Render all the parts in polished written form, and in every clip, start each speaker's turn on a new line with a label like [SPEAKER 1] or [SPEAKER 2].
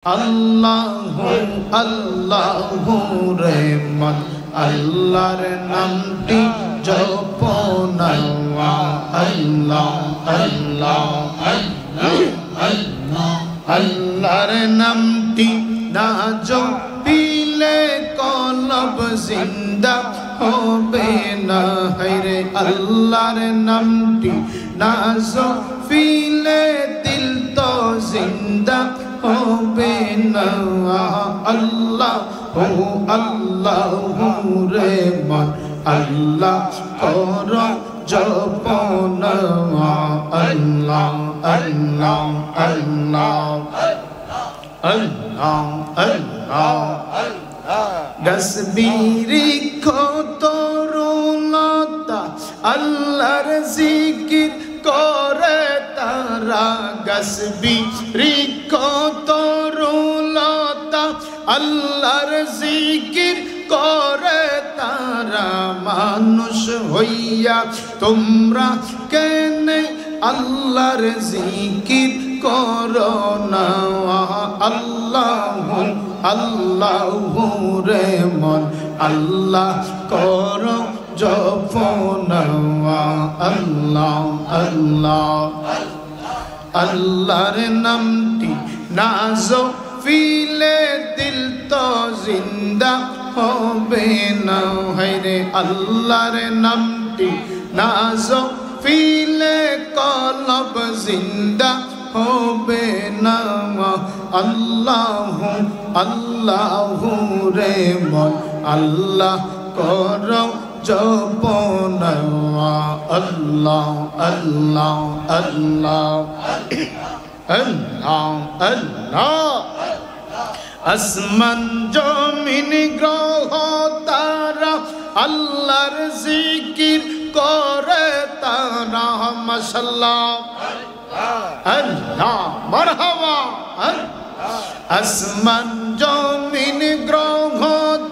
[SPEAKER 1] আল্লাহু আল্লাহু রহমান আল্লাহর নামটি জপনা আল্লাহ আল্লাহ আল্লাহ আল্লাহর নামটি না জপিলে কলব জিন্দা হবে না হায়রে আল্লাহর নামটি না জপিলে দিল তো জিন্দা হবে না আল্লাহ হু আল্লাহু রহমান আল্লাহ কর জপনা আল্লাহ আল্লাহ আল্লাহ আল্লাহ আল্লাহ গসবিরি তরুলতা আল্লাহর জিকির করে তারা গসবিরি তরুলতা আল্লাহর জিকির করে তারা মানুষ হইয়া তোমরা কেন আল্লাহর জিকির করো না আল্লাহু আল্লাহু রহমান আল্লাহ করো জপনা আল্লাহ আল্লাহ আল্লাহর নামটি না জপিলে দিল তো জিন্দা হবে না হায়রে আল্লাহর নামটি না জপিলে কলব জিন্দা হবে না আল্লাহু আল্লাহু রহমান আল্লাহ করো জপনা আল্লাহ আল্লাহ আল্লাহ আল্লাহ আল্লাহ আসমান জমিন গ্রহ তারা আল্লাহর জিকির করে তারা মাশাআল্লাহ আল্লাহ মারহাবা আসমান জমিন গ্রহ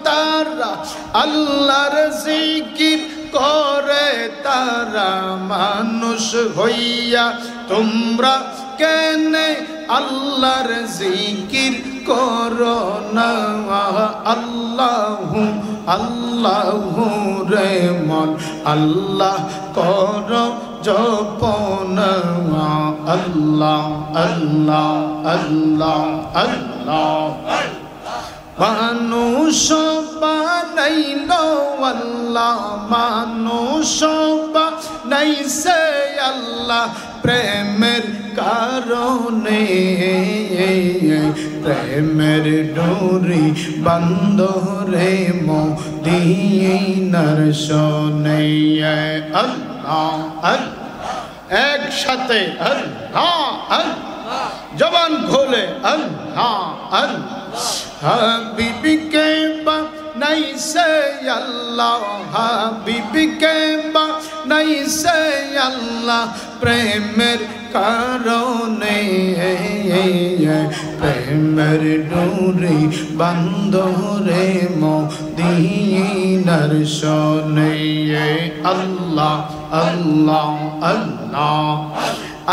[SPEAKER 1] তারা আল্লাহর জিকির করে তারা মানুষ হইয়া তোমরা কেন আল্লাহর জিকির করো না আল্লাহু আল্লাহু রহমান আল্লাহ করো জপনা আল্লাহ আল্লাহ আল্লাহ আল্লাহ মানুষ বানাইল আল্লাহ মানুষ বানাইছে আল্লাহ প্রেমের কারণে প্রেমের ডোরি বান্ধরে মদিনার শোনে আল্লাহ একসাথে আল্লাহ জবান খোলে আল্লাহ হাবিবকে বানাইছে আল্লাহ হাবিবকে বানাইছে আল্লাহ প্রেমের কারণে প্রেমের ডোরি বান্ধরে মদিনার শোনে আল্লাহ আল্লাহ আল্লাহ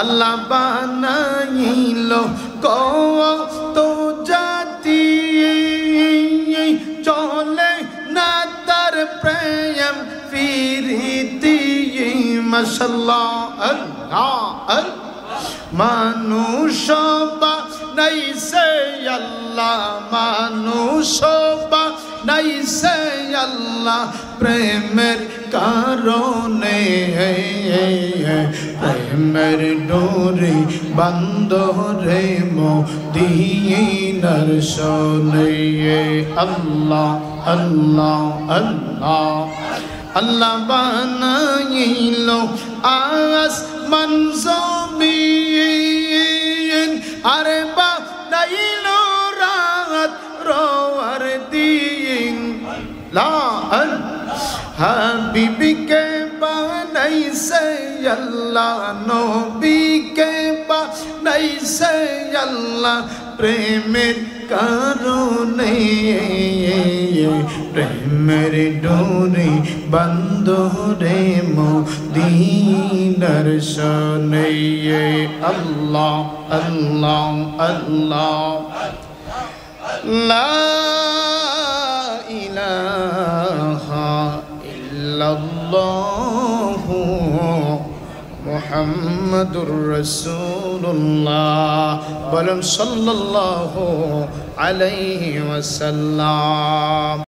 [SPEAKER 1] আল্লাহ বানাইল কত জাতি চলে না তার প্রেম ফিরিতি মাশাআল্লাহ আল্লাহ মানুষ বানাইছে আল্লাহ মানুষ বানাইছে আল্লাহ প্রেমের কারণে প্রেমের ডোরি বান্ধরে মদিনার শোনে আল্লাহ আল্লাহ আল্লাহ আল্লাহ বানাইল আসমান জমিন আরে বানাইল রাত রোয়ার দিন লা হাবিবকে বানাইছে আল্লাহ নবীকে বানাইছে আল্লাহ প্রেমের কারণে প্রেমের ডোরি বান্ধরে মদিনার শোনে আল্লাহ আল্লাহ আল্লাহ লা ইলাহা ইল্লাল্লাহু মুহাম্মাদুর রাসূলুল্লাহ বলেন সাল্লাল্লাহু আলাইহি ওয়াসাল্লাম।